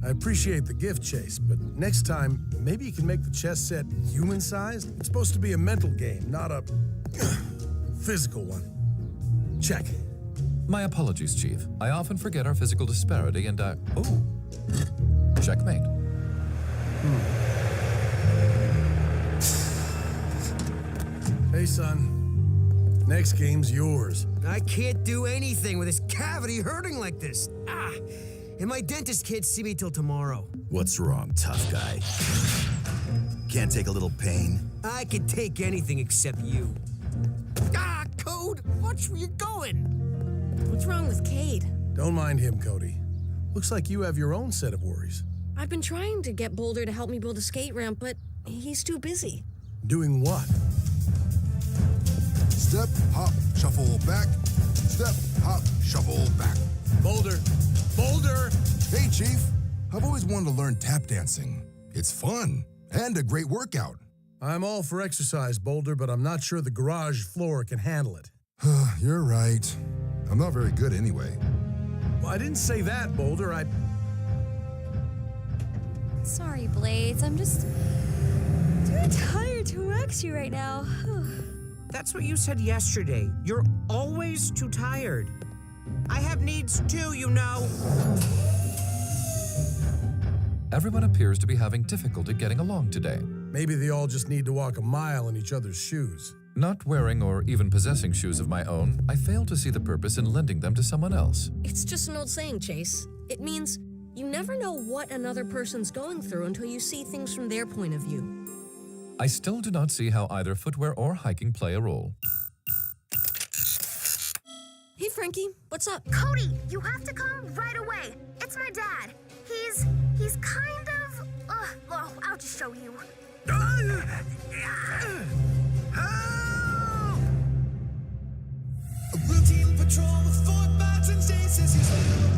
I appreciate the gift, Chase, but next time, maybe you can make the chess set human-sized? It's supposed to be a mental game, not a physical one. Check. My apologies, Chief. I often forget our physical disparity and, oh. Checkmate. Hey, son. Next game's yours. I can't do anything with this cavity hurting like this. And my dentist can't see me till tomorrow. What's wrong, tough guy? Can't take a little pain? I can take anything except you. Code! Watch where you're going! What's wrong with Cade? Don't mind him, Cody. Looks like you have your own set of worries. I've been trying to get Boulder to help me build a skate ramp, but he's too busy. Doing what? Step, hop, shuffle back. Step, hop, shuffle back. Boulder! Boulder! Hey, Chief. I've always wanted to learn tap dancing. It's fun and a great workout. I'm all for exercise, Boulder, but I'm not sure the garage floor can handle it. You're right. I'm not very good anyway. Well, I didn't say that, Boulder. Sorry, Blades. I'm just too tired to wax you right now. That's what you said yesterday. You're always too tired. I have needs too, you know. Everyone appears to be having difficulty getting along today. Maybe they all just need to walk a mile in each other's shoes. Not wearing or even possessing shoes of my own, I fail to see the purpose in lending them to someone else. It's just an old saying, Chase. It means you never know what another person's going through until you see things from their point of view. I still do not see how either footwear or hiking play a role. Hey, Frankie, what's up? Cody, you have to come right away. It's my dad. He's kind of... oh, I'll just show you. A routine patrol with 4 bots and stasis. He's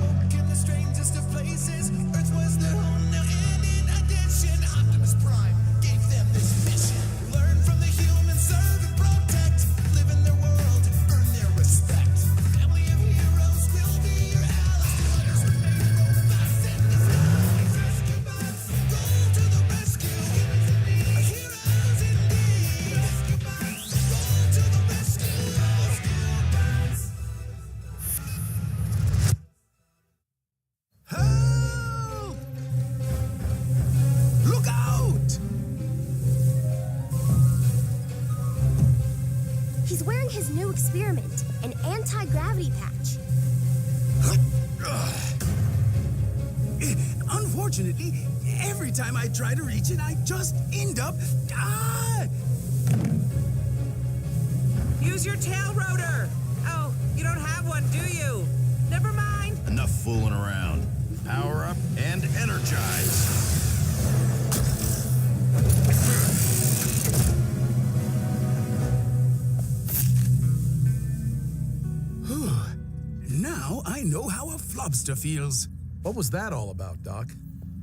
woke in the strangest of places. Earth was their home now, and in addition, Optimus Prime gave them this mission. Learn from the humans, serve and protect. Live in their world, earn their respect. A family of heroes will be your allies. Remain robots in disguise. Rescue bots, go to the rescue. Heroes indeed. Rescue bots, go to the rescue. Rescue bots. Help! Look out! He's wearing his new experiment, an anti-gravity patch. Unfortunately, every time I try to reach it, I just end up... Use your tail rotor. Oh, you don't have one, do you? Never mind. Enough fooling around. Power up and energize. Now I know how a flobster feels. What was that all about, Doc?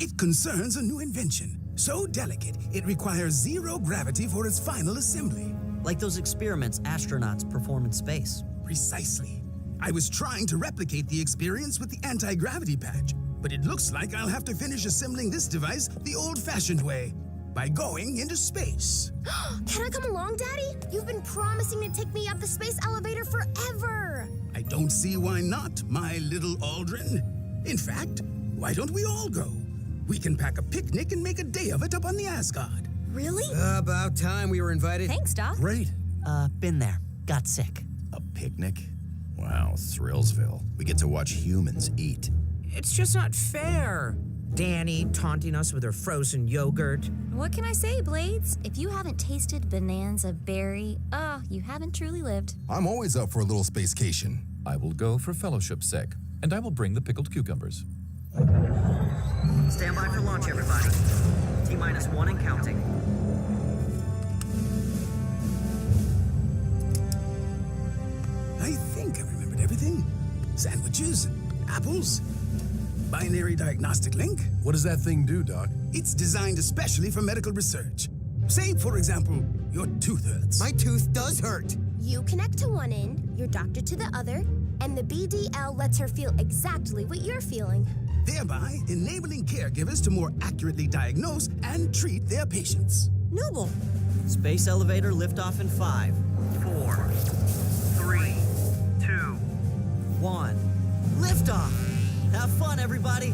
It concerns a new invention. So delicate, it requires 0 gravity for its final assembly. Like those experiments astronauts perform in space. Precisely. I was trying to replicate the experience with the anti-gravity patch, but it looks like I'll have to finish assembling this device the old-fashioned way, by going into space. Can I come along, Daddy? You've been promising to take me up the space elevator forever. I don't see why not, my little Aldrin. In fact, why don't we all go? We can pack a picnic and make a day of it up on the Asgard. Really? About time we were invited. Thanks, Doc. Great. Been there. Got sick. A picnic? Wow, Thrillsville. We get to watch humans eat. It's just not fair. Danny taunting us with her frozen yogurt. What can I say, Blades? If you haven't tasted Bonanza Berry, you haven't truly lived. I'm always up for a little spacecation. I will go for fellowship's sake, and I will bring the pickled cucumbers. Stand by for launch, everybody. T-1 and counting. I think I remembered everything. Sandwiches, apples, binary diagnostic link. What does that thing do, Doc? It's designed especially for medical research. Say, for example, your tooth hurts. My tooth does hurt. You connect to one end, your doctor to the other, and the BDL lets her feel exactly what you're feeling. thereby enabling caregivers to more accurately diagnose and treat their patients. Noble. Space elevator liftoff in 5, 4, 3, 2, 1. Liftoff! Have fun, everybody!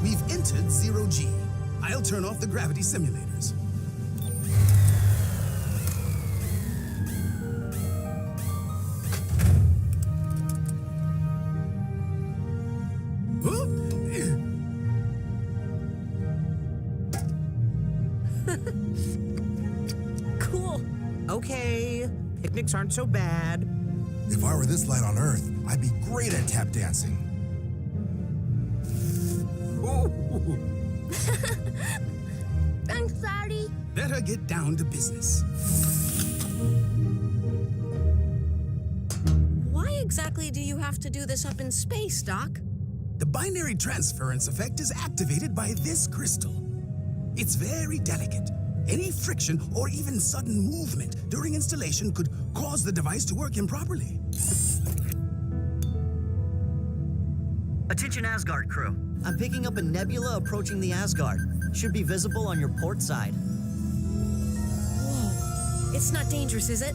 We've entered 0G. I'll turn off the gravity simulators. Cool. Okay, picnics aren't so bad. If I were this light on Earth, I'd be great at tap dancing. Thanks, Daddy. Better get down to business. Why exactly do you have to do this up in space, Doc? The binary transference effect is activated by this crystal. It's very delicate. Any friction or even sudden movement during installation could cause the device to work improperly. Attention Asgard crew. I'm picking up a nebula approaching the Asgard. Should be visible on your port side. Whoa. It's not dangerous, is it?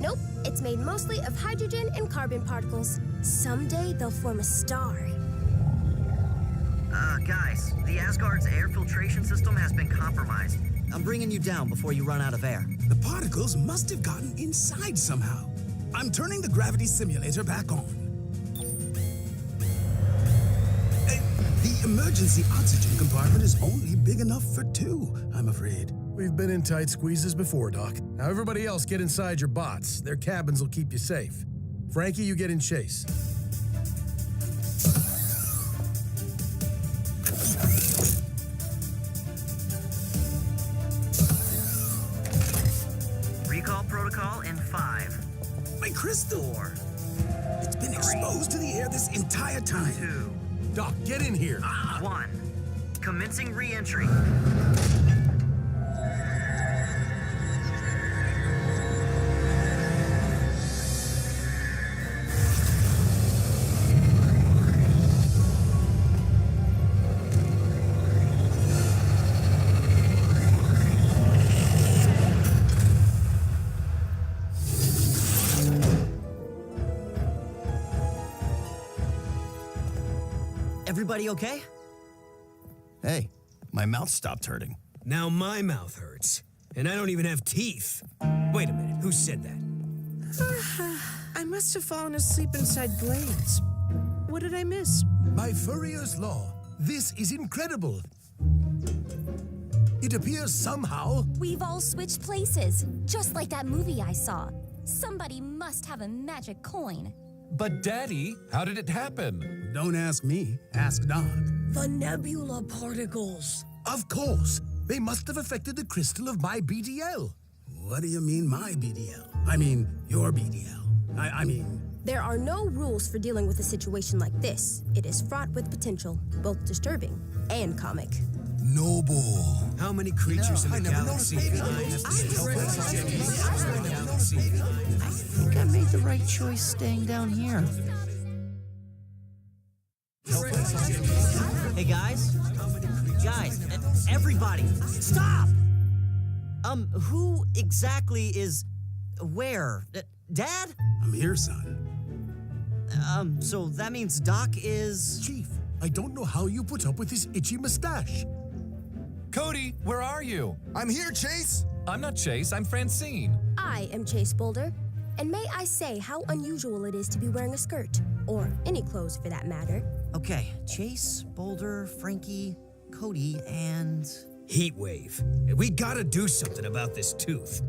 Nope, it's made mostly of hydrogen and carbon particles. Someday they'll form a star. Guys, the Asgard's air filtration system has been compromised. I'm bringing you down before you run out of air. The particles must have gotten inside somehow. I'm turning the gravity simulator back on. The emergency oxygen compartment is only big enough for 2, I'm afraid. We've been in tight squeezes before, Doc. Now everybody else get inside your bots. Their cabins will keep you safe. Frankie, you get in Chase. Recall protocol in 5, My crystal! 4, It's been exposed to the air this entire time. 2, Doc, get in here. 1. Commencing re-entry. Everybody okay? Hey, my mouth stopped hurting. Now my mouth hurts, and I don't even have teeth. Wait a minute, who said that? I must have fallen asleep inside Blades. What did I miss? By Fourier's law, this is incredible. It appears somehow We've all switched places, just like that movie I saw. Somebody must have a magic coin. But Daddy, how did it happen? Don't ask me, ask Doc. The nebula particles. Of course. They must have affected the crystal of my BDL. What do you mean, my BDL? I mean, your BDL. I mean... There are no rules for dealing with a situation like this. It is fraught with potential, both disturbing and comic. Noble. How many creatures in the galaxy can I have to I think I made the right choice staying down here. Hey guys, everybody, stop! Who exactly is where? Dad? I'm here, son. So that means Doc is... Chief, I don't know how you put up with this itchy mustache. Cody, where are you? I'm here, Chase. I'm not Chase, I'm Francine. I am Chase Boulder, and may I say how unusual it is to be wearing a skirt, or any clothes for that matter. Okay, Chase, Boulder, Frankie, Cody, and... Heatwave. We gotta do something about this tooth.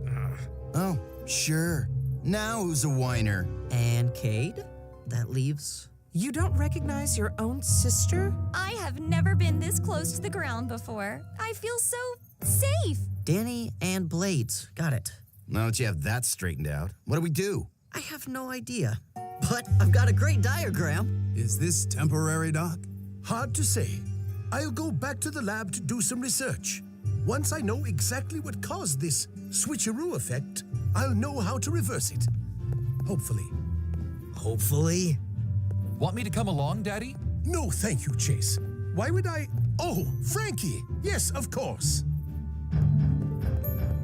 Oh, sure. Now who's a whiner? And Cade? That leaves... You don't recognize your own sister? I have never been this close to the ground before. I feel so safe. Danny and Blades. Got it. Now that you have that straightened out, what do we do? I have no idea. But I've got a great diagram. Is this temporary, Doc? Hard to say. I'll go back to the lab to do some research. Once I know exactly what caused this switcheroo effect, I'll know how to reverse it. Hopefully. Hopefully? Want me to come along, Daddy? No, thank you, Chase. Why would I? Oh, Frankie! Yes, of course.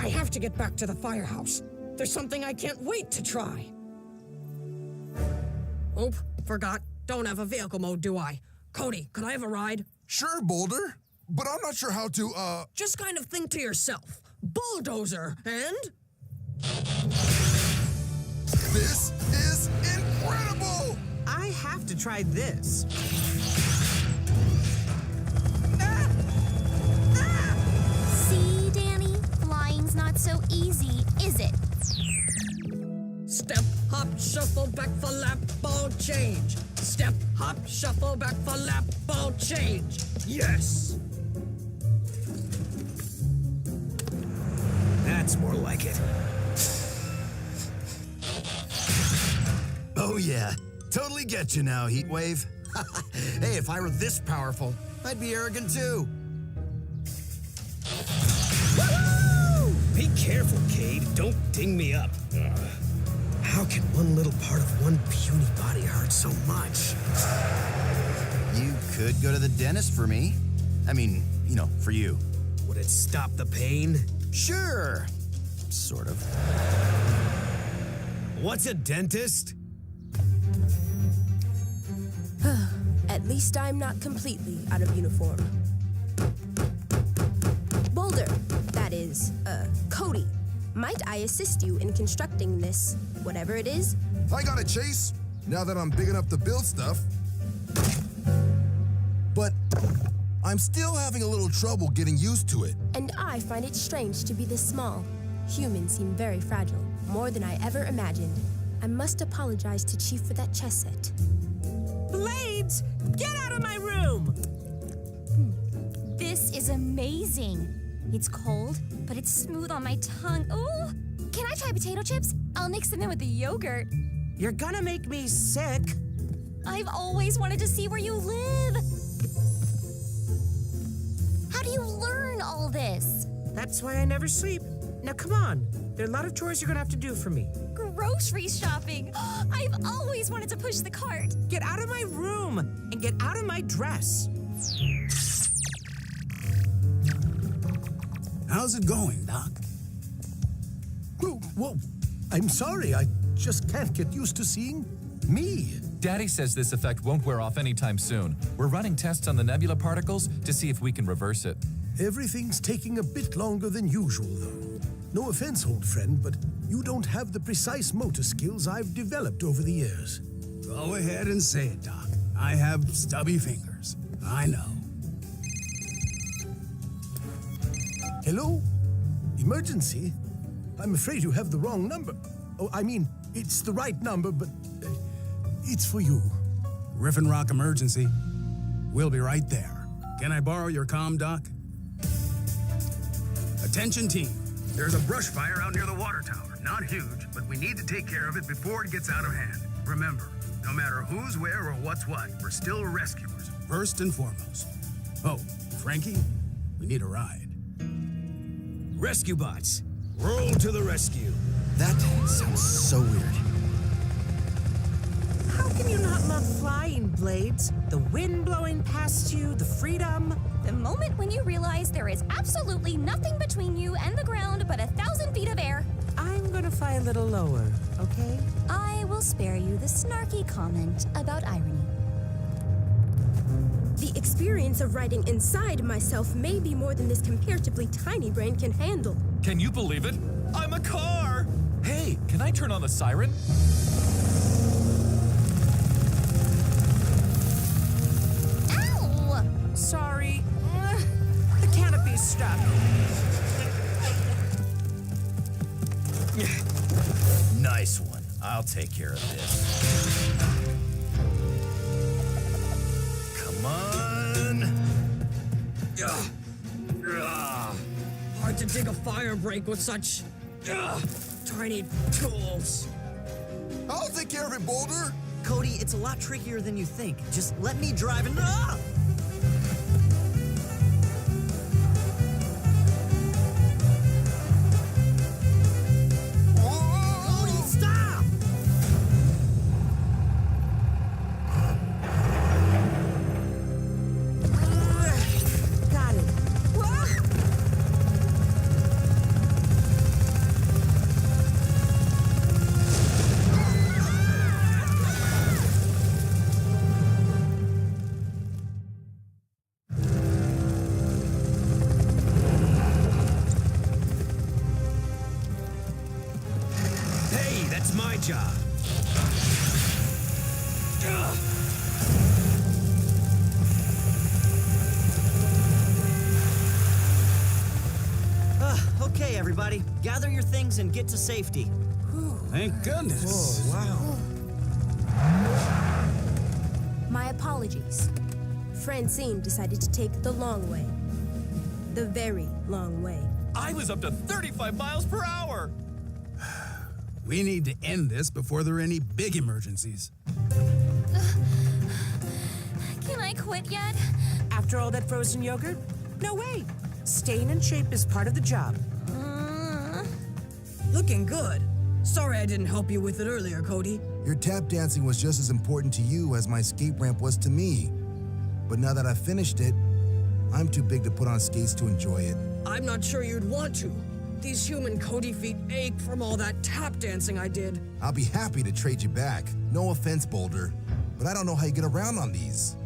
I have to get back to the firehouse. There's something I can't wait to try. Oh, forgot. Don't have a vehicle mode, do I? Cody, could I have a ride? Sure, Boulder. But I'm not sure how to, Just kind of think to yourself. Bulldozer, and? This is incredible! I have to try this. See, Danny? Flying's not so easy, is it? Step, hop, shuffle, back for lap, ball change. Step, hop, shuffle, back for lap, ball change. Yes! That's more like it. Oh, yeah. Totally get you now, Heatwave. Hey, if I were this powerful, I'd be arrogant too. Woo! Be careful, Cade. Don't ding me up. How can one little part of one puny body hurt so much? You could go to the dentist for me. I mean, for you. Would it stop the pain? Sure. Sort of. What's a dentist? At least I'm not completely out of uniform. Boulder, that is, Cody, might I assist you in constructing this, whatever it is? I got it, Chase. Now that I'm big enough to build stuff. But I'm still having a little trouble getting used to it. And I find it strange to be this small. Humans seem very fragile, more than I ever imagined. I must apologize to Chief for that chess set. Blades, get out of my room! This is amazing. It's cold, but it's smooth on my tongue. Ooh! Can I try potato chips? I'll mix them in with the yogurt. You're gonna make me sick. I've always wanted to see where you live. How do you learn all this? That's why I never sleep. Now come on, there are a lot of chores you're gonna have to do for me. Grocery shopping. I've always wanted to push the cart. Get out of my room and get out of my dress. How's it going, Doc? Whoa, I'm sorry. I just can't get used to seeing me. Daddy says this effect won't wear off anytime soon. We're running tests on the nebula particles to see if we can reverse it. Everything's taking a bit longer than usual, though. No offense, old friend, but you don't have the precise motor skills I've developed over the years. Go ahead and say it, Doc. I have stubby fingers. I know. Hello? Emergency? I'm afraid you have the wrong number. Oh, I mean, it's the right number, but it's for you. Griffin Rock emergency. We'll be right there. Can I borrow your comm, Doc? Attention team. There's a brush fire out near the water tower. Not huge, but we need to take care of it before it gets out of hand. Remember, no matter who's where or what's what, we're still rescuers. First and foremost. Oh, Frankie, we need a ride. Rescue bots, roll to the rescue. That sounds so weird. How can you not love flying, Blades? The wind blowing past you, the freedom. The moment when you realize there is absolutely nothing between you and the ground but 1,000 feet of air. I'm gonna fly a little lower, okay? I will spare you the snarky comment about irony. The experience of riding inside myself may be more than this comparatively tiny brain can handle. Can you believe it? I'm a car! Hey, can I turn on the siren? Ow! Sorry. The canopy's stuck. Nice one. I'll take care of this. Come on. Hard to dig a fire break with such tiny tools. I'll take care of it, Boulder. Cody, it's a lot trickier than you think. Just let me drive and... Okay, everybody, gather your things and get to safety. Thank goodness. Whoa, wow. My apologies. Francine decided to take the long way. The very long way. I was up to 35 miles per hour! We need to end this before there are any big emergencies. Can I quit yet? After all that frozen yogurt? No way. Staying in shape is part of the job. Looking good. Sorry I didn't help you with it earlier, Cody. Your tap dancing was just as important to you as my skate ramp was to me. But now that I've finished it, I'm too big to put on skates to enjoy it. I'm not sure you'd want to. These human Cody feet ache from all that tap dancing I did. I'll be happy to trade you back. No offense, Boulder, but I don't know how you get around on these.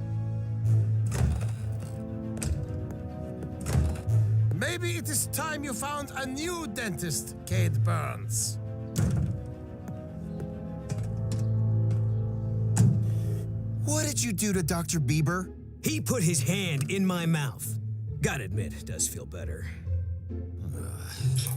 Maybe it is time you found a new dentist, Cade Burns. What did you do to Dr. Bieber? He put his hand in my mouth. Gotta admit, it does feel better.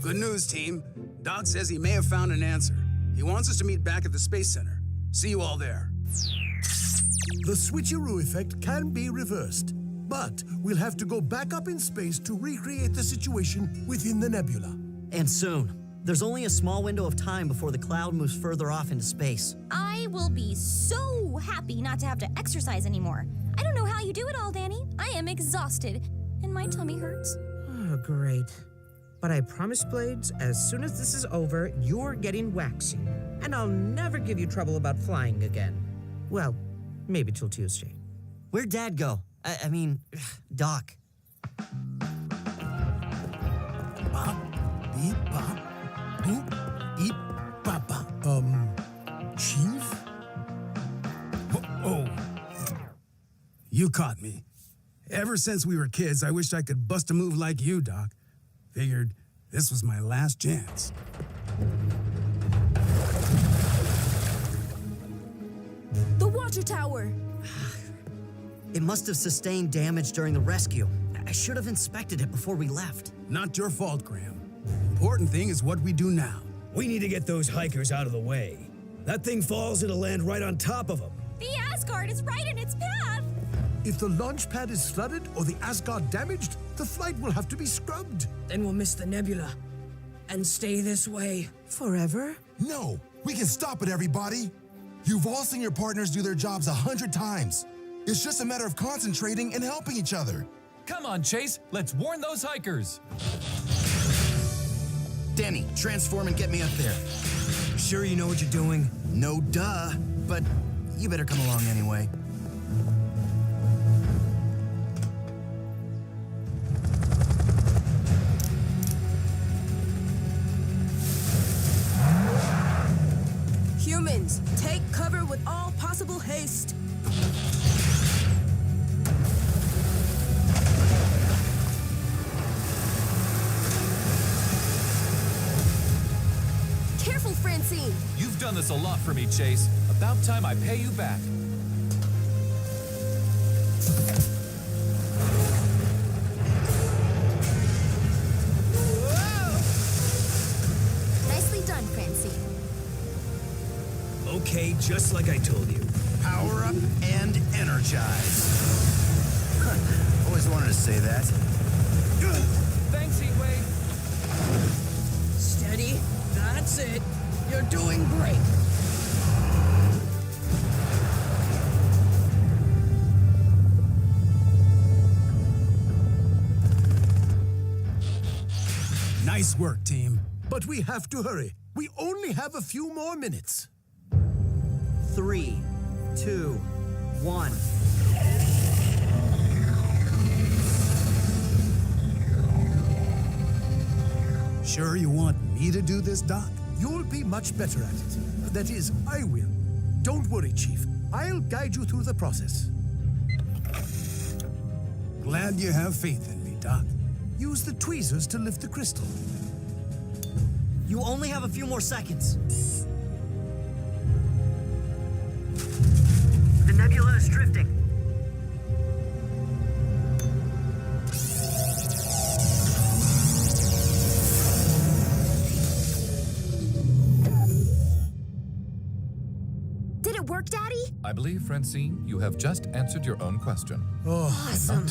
Good news, team. Doc says he may have found an answer. He wants us to meet back at the Space Center. See you all there. The switcheroo effect can be reversed, but we'll have to go back up in space to recreate the situation within the nebula. And soon. There's only a small window of time before the cloud moves further off into space. I will be so happy not to have to exercise anymore. I don't know how you do it all, Danny. I am exhausted, and my tummy hurts. Oh, great. But I promise, Blades, as soon as this is over, you're getting waxing. And I'll never give you trouble about flying again. Well, maybe till Tuesday. Where'd Dad go? I mean, Doc. Bop, beep, bop, boop, beep, bop, bop. Chief? Oh. You caught me. Ever since we were kids, I wished I could bust a move like you, Doc. Figured this was my last chance. The water tower! It must have sustained damage during the rescue. I should have inspected it before we left. Not your fault, Graham. Important thing is what we do now. We need to get those hikers out of the way. That thing falls, it'll land right on top of them. The Asgard is right in its path! If the launch pad is flooded or the Asgard damaged, the flight will have to be scrubbed. Then we'll miss the nebula. And stay this way. Forever? No, we can stop it, everybody. You've all seen your partners do their jobs 100 times. It's just a matter of concentrating and helping each other. Come on, Chase, let's warn those hikers. Danny, transform and get me up there. Sure you know what you're doing? No duh, but you better come along anyway. Humans, take cover with all possible haste. Careful, Francine. You've done this a lot for me, Chase. About time I pay you back. Nicely done, Francine. Okay, just like I told you. Power up and energize. Always wanted to say that. Thanks, Heatwave. Steady. That's it. You're doing great. Nice work, team. But we have to hurry. We only have a few more minutes. 3, 2, 1. Sure you want me to do this, Doc? You'll be much better at it. That is, I will. Don't worry, Chief. I'll guide you through the process. Glad you have faith in me, Doc. Use the tweezers to lift the crystal. You only have a few more seconds. The nebula is drifting. I believe, Francine, you have just answered your own question. Awesome.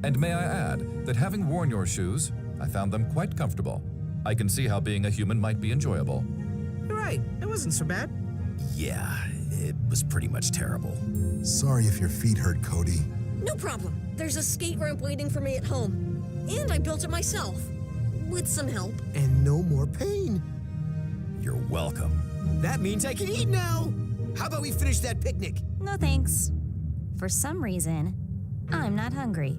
And may I add that having worn your shoes, I found them quite comfortable. I can see how being a human might be enjoyable. You're right. It wasn't so bad. Yeah, it was pretty much terrible. Sorry if your feet hurt, Cody. No problem. There's a skate ramp waiting for me at home. And I built it myself. With some help. And no more pain. You're welcome. That means I can eat now. How about we finish that picnic? No thanks. For some reason, I'm not hungry.